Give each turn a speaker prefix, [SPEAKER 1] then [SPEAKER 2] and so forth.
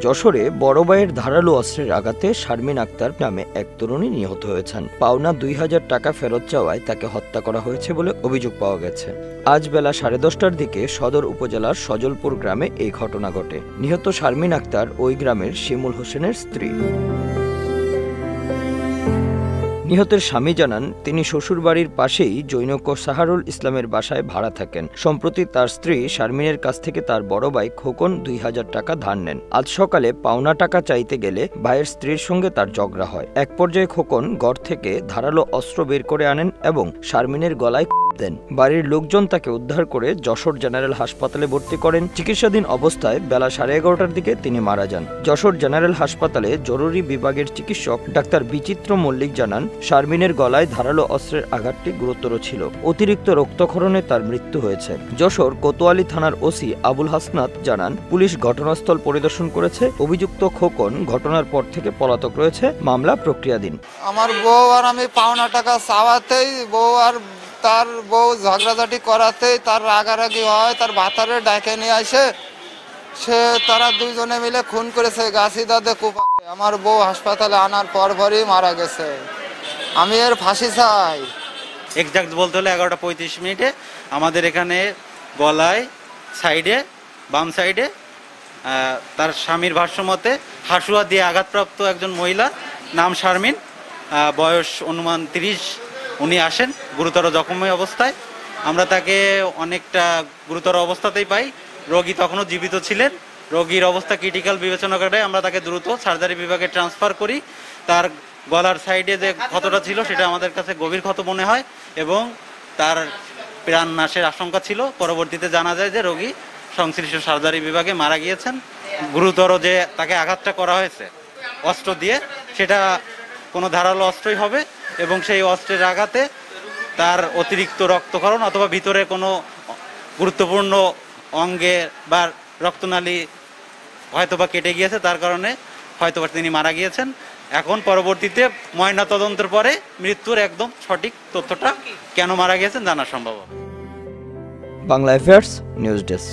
[SPEAKER 1] যশোরে বড় ভাইয়ের ধারালো অস্ত্রের আঘাতে শারমিন আক্তার নামে এক তরুণী নিহত হয়েছেন। পাওনা ২,০০০ টাকা ফেরত চাওয়ায় তাকে হত্যা করা হয়েছে বলে অভিযোগ পাওয়া গেছে। আজ বেলা 10:30টার দিকে সদর উপজেলার সজলপুর গ্রামে এই ঘটনা ঘটে। নিহত শারমিন আক্তার ওই গ্রামের শিমুল হোসেনের স্ত্রী। নিহতের স্বামী জানান, তিনি শ্বশুরবাড়ির পাশেই জৈনক সাহারুল ইসলামের বাসায় ভাড়া থাকেন। সম্প্রতি তার স্ত্রী শারমিনের কাছ থেকে তার বড় ভাই খোকন ২,০০০ টাকা ধার নেন। আজ সকালে পাওনা টাকা চাইতে গেলে ভাইয়ের স্ত্রীর সঙ্গে তার ঝগড়া হয়। এক পর্যায়ে খোকন ঘর থেকে ধারালো অস্ত্র বের করে আনেন এবং শারমিনের গলায় দেন। বাড়ির লোকজন তাকে উদ্ধার করে যশোর জেনারেল হাসপাতালে ভর্তি করেন। চিকিৎসাধীন অবস্থায় বেলা 11:30টার দিকে তিনি মারা যান। যশোর জেনারেল হাসপাতালে জরুরি বিভাগের চিকিৎসক ডাক্তার বিচিত্র মল্লিক জানান, শারমিনের গলায় ধারালো অস্ত্রের আঘাতটি গুরুতর ছিল। অতিরিক্ত রক্তক্ষরণে তার মৃত্যু হয়েছে। যশোর কোতোয়ালি থানার ওসি আবুল হাসনাত জানান, পুলিশ ঘটনাস্থল পরিদর্শন করেছে। অভিযুক্ত খোকন ঘটনার পর থেকে পলাতক রয়েছে। মামলা প্রক্রিয়াধীন।
[SPEAKER 2] আমার বউ আর আমি পাওনা টাকা চাওয়াতেই তার বউ ঝগড়াঝাটি করাতেই তার রাগারাগি হয়। তার ভাতারে ডাকে নিয়ে আসে তারা দুইজনে মিলে খুন করেছে গাছি দাদে কুপারে। আমার বউ হাসপাতালে আনার পরই মারা গেছে। আমি এর ফাঁসি চাই।
[SPEAKER 3] এক্সাক্ট বলতে হলে 11:35 আমাদের এখানে গলায় সাইডে বাম সাইডে তার স্বামীর ভাষ্যমতে হাসুয়া দিয়ে আঘাতপ্রাপ্ত একজন মহিলা, নাম শারমিন, বয়স অনুমান 30, উনি আসেন গুরুতর জখমী অবস্থায়। আমরা তাকে অনেকটা গুরুতর অবস্থাতেই পাই। রোগী তখনও জীবিত ছিলেন। রোগীর অবস্থা ক্রিটিক্যাল বিবেচনা করে আমরা তাকে দ্রুত সার্জারি বিভাগে ট্রান্সফার করি। তার গলার সাইডে যে ক্ষতটা ছিল সেটা আমাদের কাছে গভীর ক্ষত মনে হয় এবং তার প্রাণ নাশের আশঙ্কা ছিল। পরবর্তীতে জানা যায় যে রোগী সংশ্লিষ্ট সার্জারি বিভাগে মারা গিয়েছেন। গুরুতর যে তাকে আঘাতটা করা হয়েছে অস্ত্র দিয়ে, সেটা কোনো ধারালো অস্ত্রই হবে এবং সেই অস্ত্রের আঘাতে তার অতিরিক্ত রক্তক্ষরণ অথবা ভিতরে কোনো গুরুত্বপূর্ণ অঙ্গে বা রক্তনালী হয়তোবা কেটে গিয়েছে, তার কারণে হয়তোবা তিনি মারা গিয়েছেন। এখন পরবর্তীতে ময়না তদন্তের পরে মৃত্যুর একদম সঠিক তথ্যটা কেন মারা গিয়েছেন জানা সম্ভব হবে।
[SPEAKER 1] Bangla affairs news desk.